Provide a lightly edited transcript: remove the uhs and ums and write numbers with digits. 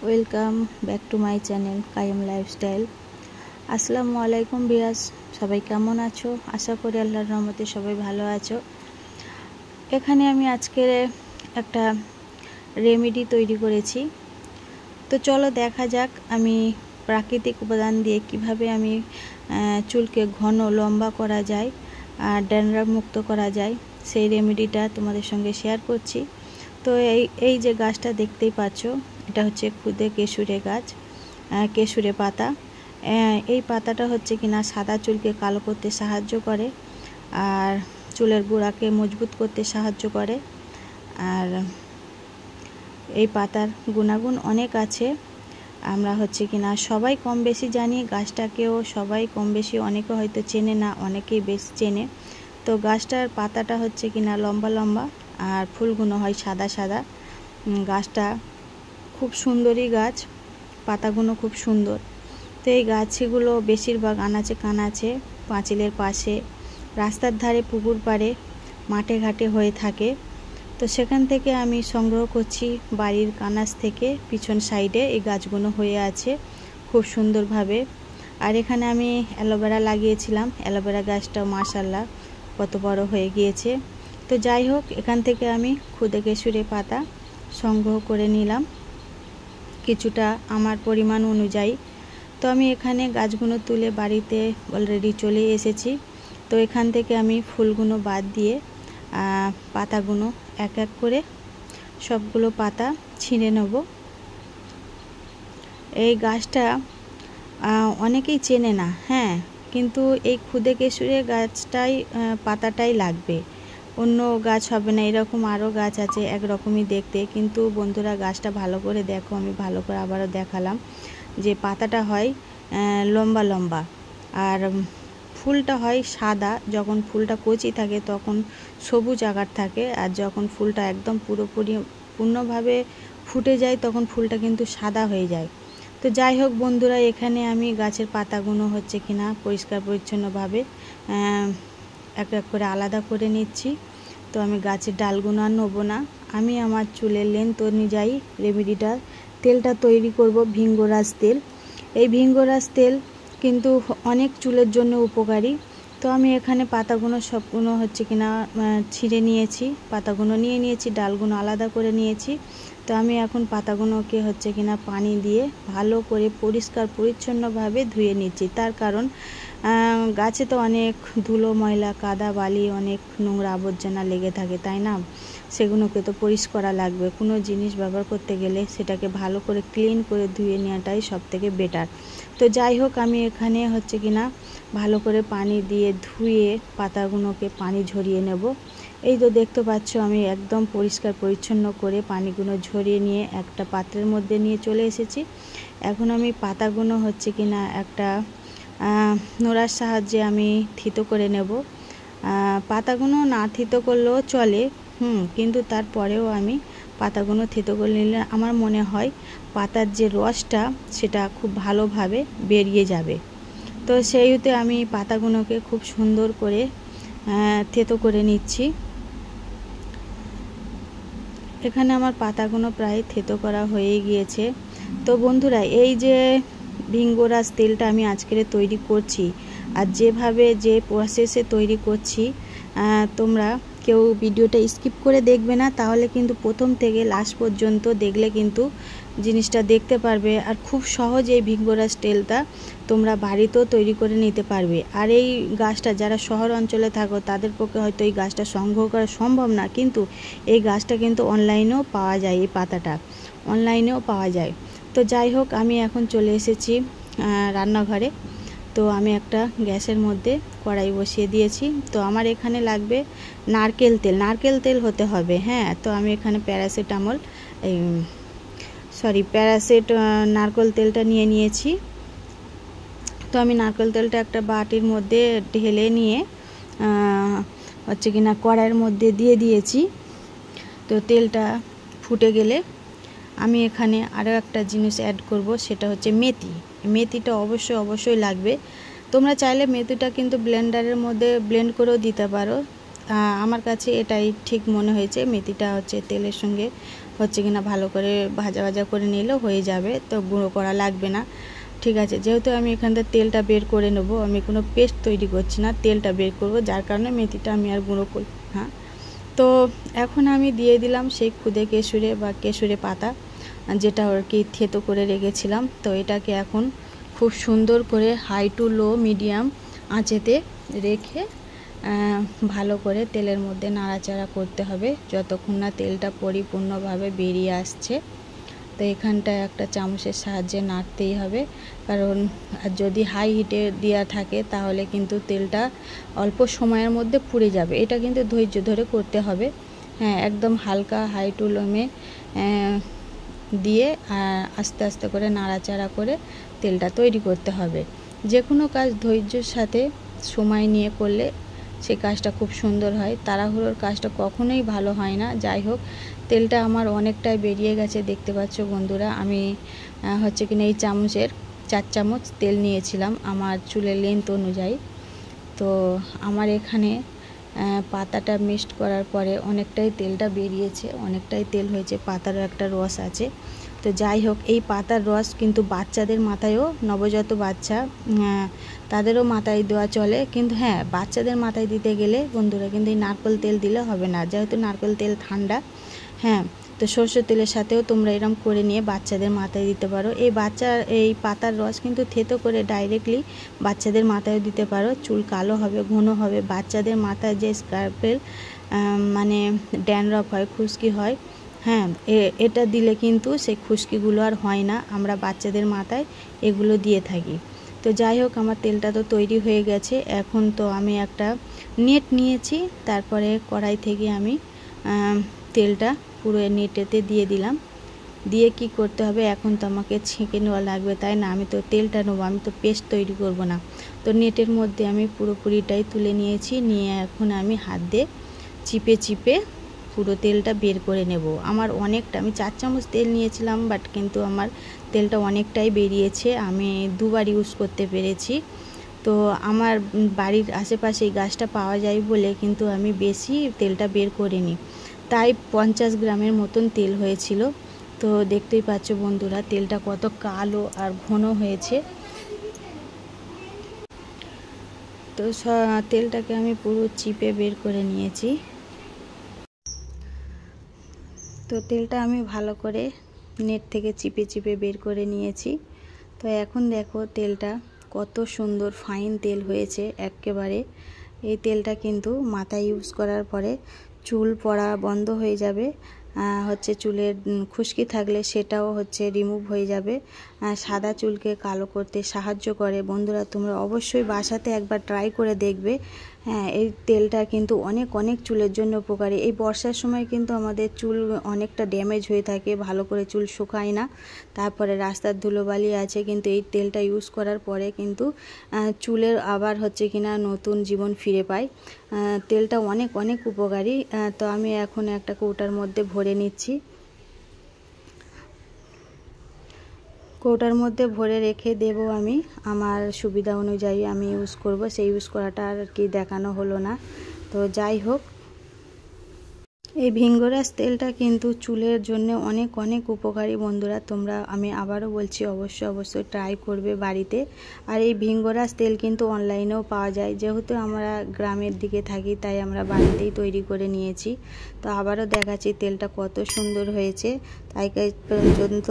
Welcome back to my channel কায়েম lifestyle. আসসালামু আলাইকুম ভিউয়ার্স, সবাই কেমন আছো? আশা করি আল্লাহর রহমতে সবাই ভালো আছো। এখানে আমি আজকের একটা রেমেডি তৈরি করেছি। তো চলো দেখা যাক আমি প্রাকৃতিক উপাদান দিয়ে কিভাবে আমি চুলকে ঘন লম্বা করা যায় আর ড্যান্ড্রাফ মুক্ত করা যায়, সেই রেমেডিটা তোমাদের সঙ্গে শেয়ার করছি। তো এই যে গাছটা দেখতেই পাচ্ছ, এটা হচ্ছে খুদে কেশুরে গাছ, কেশুরে পাতা। এই পাতাটা হচ্ছে কিনা সাদা চুলকে কালো করতে সাহায্য করে আর চুলের গোড়াকে মজবুত করতে সাহায্য করে। আর এই পাতার গুণাগুণ অনেক আছে, আমরা হচ্ছে কিনা সবাই কম বেশি জানি। গাছটাকেও সবাই কম বেশি, অনেকে হয়তো চেনে না, অনেকেই বেশ চেনে। তো গাছটার পাতাটা হচ্ছে কিনা লম্বা লম্বা আর ফুলগুলো হয় সাদা সাদা। গাছটা খুব সুন্দরী গাছ, পাতাগুলো খুব সুন্দর। তো এই গাছগুলো বেশিরভাগ আনাচে কানাচে, পাঁচিলের পাশে, রাস্তার ধারে, পুকুর পাড়ে, মাঠে ঘাটে হয়ে থাকে। তো সেখান থেকে আমি সংগ্রহ করছি বাড়ির কানাচ থেকে, পিছন সাইডে এই গাছগুলো হয়ে আছে খুব সুন্দরভাবে। আর এখানে আমি অ্যালোভেরা লাগিয়েছিলাম, অ্যালোভেরা গাছটাও মাশাআল্লাহ কত বড় হয়ে গিয়েছে। তো যাই হোক, এখান থেকে আমি খুদে কেশুরে পাতা সংগ্রহ করে নিলাম কিছুটা আমার পরিমাণ অনুযায়ী। তো আমি এখানে গাছগুলো তুলে বাড়িতে অলরেডি চলে এসেছি। তো এখান থেকে আমি ফুলগুলো বাদ দিয়ে পাতাগুলো এক এক করে সবগুলো পাতা ছিঁড়ে নেব। এই গাছটা অনেকেই চেনে না, হ্যাঁ, কিন্তু এই খুদে কেশুরে গাছটাই পাতাটাই লাগবে, অন্য গাছ হবে না। এরকম আরও গাছ আছে একরকমই দেখতে, কিন্তু বন্ধুরা গাছটা ভালো করে দেখো, আমি ভালো করে আবারও দেখালাম যে পাতাটা হয় লম্বা লম্বা আর ফুলটা হয় সাদা। যখন ফুলটা কচি থাকে তখন সবুজ আকার থাকে, আর যখন ফুলটা একদম পূর্ণভাবে ফুটে যায় তখন ফুলটা কিন্তু সাদা হয়ে যায়। তো যাই হোক বন্ধুরা, এখানে আমি গাছের পাতাগুলো হচ্ছে কিনা পরিষ্কার পরিচ্ছন্নভাবে এক এক করে আলাদা করে নিচ্ছি। তো আমি গাছের ডালগুলো আর নেবো না, আমি আমার চুলের লেন্থ অনুযায়ী রেমেডিটার তেলটা তৈরি করব, ভিঙ্গরাজ তেল। এই ভিঙ্গরাজ তেল কিন্তু অনেক চুলের জন্য উপকারী। তো আমি এখানে পাতাগুলো সবগুলো হচ্ছে কিনা ছিঁড়ে নিয়েছি, পাতাগুলো নিয়ে নিয়েছি, ডালগুলো আলাদা করে নিয়েছি। তো আমি এখন পাতাগুলোকে হচ্ছে কিনা পানি দিয়ে ভালো করে পরিষ্কার পরিচ্ছন্নভাবে ধুয়ে নিচ্ছি। তার কারণ গাছে তো অনেক ধুলো ময়লা কাদা বালি অনেক নোংরা আবর্জনা লেগে থাকে, তাই না? সেগুলোকে তো পরিষ্কার করা লাগবে। কোনো জিনিস ব্যবহার করতে গেলে সেটাকে ভালো করে ক্লিন করে ধুয়ে নেওয়াটাই সবথেকে বেটার। তো যাই হোক, আমি এখানে হচ্ছে কিনা ভালো করে পানি দিয়ে ধুয়ে পাতাগুলোকে পানি ঝরিয়ে নেব। এই তো দেখতে পাচ্ছ, আমি একদম পরিষ্কার পরিচ্ছন্ন করে পানিগুলো ঝরিয়ে নিয়ে একটা পাত্রের মধ্যে নিয়ে চলে এসেছি। এখন আমি পাতাগুলো হচ্ছে কিনা একটা নোড়ার সাহায্যে আমি থিতো করে নেব। পাতাগুলো না থিতো করলেও চলে, কিন্তু তারপরেও আমি পাতাগুলো থিতো করে নিলে আমার মনে হয় পাতার যে রসটা সেটা খুব ভালোভাবে বেরিয়ে যাবে। তো সেইতে আমি পাতাগুলোকে খুব সুন্দর করে থেতো করে নিচ্ছি। এখানে আমার পাতাগুলো প্রায় থেতো করা হয়ে গিয়েছে। তো বন্ধুরা, এই যে ভিঙ্গরাজ তেলটা আমি আজকের তৈরি করছি আর যেভাবে যে প্রসেসে তৈরি করছি, তোমরা কেউ ভিডিওটা স্কিপ করে দেখবে না, তাহলে কিন্তু প্রথম থেকে লাস্ট পর্যন্ত দেখলে কিন্তু জিনিসটা দেখতে পারবে। আর খুব সহজ এই ভিঙ্গরাজ তেলটা তোমরা বাড়িতেও তৈরি করে নিতে পারবে। আর এই গাছটা যারা শহর অঞ্চলে থাকো তাদের পক্ষে হয়তো এই গাছটা সংগ্রহ করা সম্ভব না, কিন্তু এই গাছটা কিন্তু অনলাইনেও পাওয়া যায়, এই পাতাটা অনলাইনেও পাওয়া যায়। তো যাই হোক, আমি এখন চলে এসেছি রান্নাঘরে। তো আমি একটা গ্যাসের মধ্যে কড়াই বসিয়ে দিয়েছি। তো আমার এখানে লাগবে নারকেল তেল, নারকেল তেল হতে হবে, হ্যাঁ। তো আমি এখানে নারকেল তেলটা নিয়ে নিয়েছি। তো আমি নারকেল তেলটা একটা বাটির মধ্যে ঢেলে নিয়ে হচ্ছে কিনা কড়াইয়ের মধ্যে দিয়ে দিয়েছি। তো তেলটা ফুটে গেলে আমি এখানে আরও একটা জিনিস অ্যাড করব, সেটা হচ্ছে মেথি। মেথিটা অবশ্যই লাগবে। তোমরা চাইলে মেথিটা কিন্তু ব্লেন্ডারের মধ্যে ব্লেন্ড করেও দিতে পারো। আমার কাছে এটাই ঠিক মনে হয়েছে, মেথিটা হচ্ছে তেলের সঙ্গে হচ্ছে কিনা ভালো করে ভাজা ভাজা করে নিলেও হয়ে যাবে, তো গুঁড়ো করা লাগবে না। ঠিক আছে, যেহেতু আমি এখান থেকে তেলটা বের করে নেব, আমি কোনো পেস্ট তৈরি করছি না, তেলটা বের করব, যার কারণে মেথিটা আমি আর গুঁড়ো করি। হ্যাঁ, তো এখন আমি দিয়ে দিলাম সেই খুদে কেশরে বা কেশরে পাতা, যেটা আর কি থেতো করে রেখেছিলাম। তো এটাকে এখন খুব সুন্দর করে হাই টু লো মিডিয়াম আঁচেতে রেখে ভালো করে তেলের মধ্যে নাড়াচাড়া করতে হবে যতক্ষণ না তেলটা পরিপূর্ণভাবে বেরিয়ে আসছে। তো এখানটায় একটা চামচের সাহায্যে নাড়তেই হবে, কারণ যদি হাই হিটে দেওয়া থাকে তাহলে কিন্তু তেলটা অল্প সময়ের মধ্যে পুড়ে যাবে। এটা কিন্তু ধৈর্য ধরে করতে হবে। হ্যাঁ, একদম হালকা হাই টু লোমে দিয়ে আস্তে আস্তে করে নাড়াচাড়া করে তেলটা তৈরি করতে হবে। যে কোনো কাজ ধৈর্যের সাথে সময় নিয়ে করলে সেই কাজটা খুব সুন্দর হয়। তাড়াহুড়োর কাজটা কখনোই ভালো হয় না। যাই হোক, তেলটা আমার অনেকটাই বেরিয়ে গেছে, দেখতে পাচ্ছ বন্ধুরা। আমি হচ্ছে কিনা এই চামচের 4 চামচ তেল নিয়েছিলাম আমার চুলের লেন্থ অনুযায়ী। তো আমার এখানে পাতাটা মিক্সড করার পরে অনেকটাই তেলটা বেরিয়েছে, অনেকটাই তেল হয়েছে, পাতারও একটা রস আছে। তো যাই হোক, এই পাতার রস কিন্তু বাচ্চাদের মাথায়ও, নবজাত বাচ্চা তাদেরও মাথায় দেওয়া চলে, কিন্তু হ্যাঁ, বাচ্চাদের মাথায় দিতে গেলে বন্ধুরা কিন্তু এই নারকেল তেল দিলে হবে না, যেহেতু নারকেল তেল ঠান্ডা। হ্যাঁ, তো সরষের তেলের সাথেও তোমরা এরকম করে নিয়ে বাচ্চাদের মাথায় দিতে পারো। এই পাতার রস কিন্তু থেতো করে ডাইরেক্টলি বাচ্চাদের মাথায় দিতে পারো। চুল কালো হবে, ঘন হবে। বাচ্চাদের মাথায় যে স্ক্যাল্পেল মানে ড্যান্ড্রফ হয়, খুশকি হয়, হ্যাঁ, এটা দিলে কিন্তু সেই খুশকিগুলো আর হয় না। আমরা বাচ্চাদের মাথায় এগুলো দিয়ে থাকি। তো যাই হোক, আমার তেলটা তো তৈরি হয়ে গেছে। এখন তো আমি একটা নেট নিয়েছি, তারপরে কড়াই থেকে আমি তেলটা পুরো নেটেতে দিয়ে দিলাম। দিয়ে কি করতে হবে, এখন তো আমাকে ছেঁকে নেওয়া লাগবে, তাই না? আমি তো তেলটা নেবো, আমি তো পেস্ট তৈরি করব না। তো নেটের মধ্যে আমি পুরোপুরিটাই তুলে নিয়েছি, নিয়ে এখন আমি হাত দিয়ে চিপে চিপে পুরো তেলটা বের করে নেব। আমার অনেকটা, আমি 4 চামচ তেল নিয়েছিলাম, বাট কিন্তু আমার তেলটা অনেকটাই বেরিয়েছে। আমি দুবার ইউজ করতে পেরেছি। তো আমার বাড়ির আশেপাশে এই গাছটা পাওয়া যায় বলে কিন্তু আমি বেশি তেলটা বের করিনি, তাই 50 গ্রামের মতন তেল হয়েছিল। তো দেখতেই পাচ্ছ বন্ধুরা, তেলটা কত কালো আর ঘন হয়েছে। তো তেলটাকে আমি পুরো চিপে বের করে নিয়েছি। তো তেলটা আমি ভালো করে নেট থেকে চিপে চিপে বের করে নিয়েছি। তো এখন দেখো তেলটা কত সুন্দর ফাইন তেল হয়েছে একেবারে। এই তেলটা কিন্তু মাথায় ইউজ করার পরে চুল পড়া বন্ধ হয়ে যাবে, হচ্ছে চুলের খুশকি থাকলে সেটাও হচ্ছে রিমুভ হয়ে যাবে, সাদা চুলকে কালো করতে সাহায্য করে। বন্ধুরা, তোমরা অবশ্যই বাসাতে একবার ট্রাই করে দেখবে। হ্যাঁ, এই তেলটা কিন্তু অনেক অনেক চুলের জন্য উপকারী। এই বর্ষার সময় কিন্তু আমাদের চুল অনেকটা ড্যামেজ হয়ে থাকে, ভালো করে চুল শুকায় না, তারপরে রাস্তার ধুলোবালি আছে, কিন্তু এই তেলটা ইউজ করার পরে কিন্তু চুলের আবার হচ্ছে কিনা নতুন জীবন ফিরে পায়। তেলটা অনেক অনেক উপকারী। তো আমি এখন একটা কৌটার মধ্যে ভরে নিচ্ছি। কৌটার মধ্যে ভরে রেখে দেব আমি, আমার সুবিধা অনুযায়ী আমি ইউজ করব, সেই ইউজ করাটা আর কি দেখানো হলো না। তো যাই হোক, এই ভিঙ্গরাজ তেলটা কিন্তু চুলের জন্য অনেক অনেক উপকারী। বন্ধুরা, তোমরা, আমি আবারও বলছি, অবশ্যই ট্রাই করবে বাড়িতে। আর এই ভিঙ্গরাজ তেল কিন্তু অনলাইনেও পাওয়া যায়, যেহেতু আমরা গ্রামের দিকে থাকি তাই আমরা বাড়িতেই তৈরি করে নিয়েছি। তো আবারও দেখাচ্ছি তেলটা কত সুন্দর হয়েছে। তাই পর্যন্ত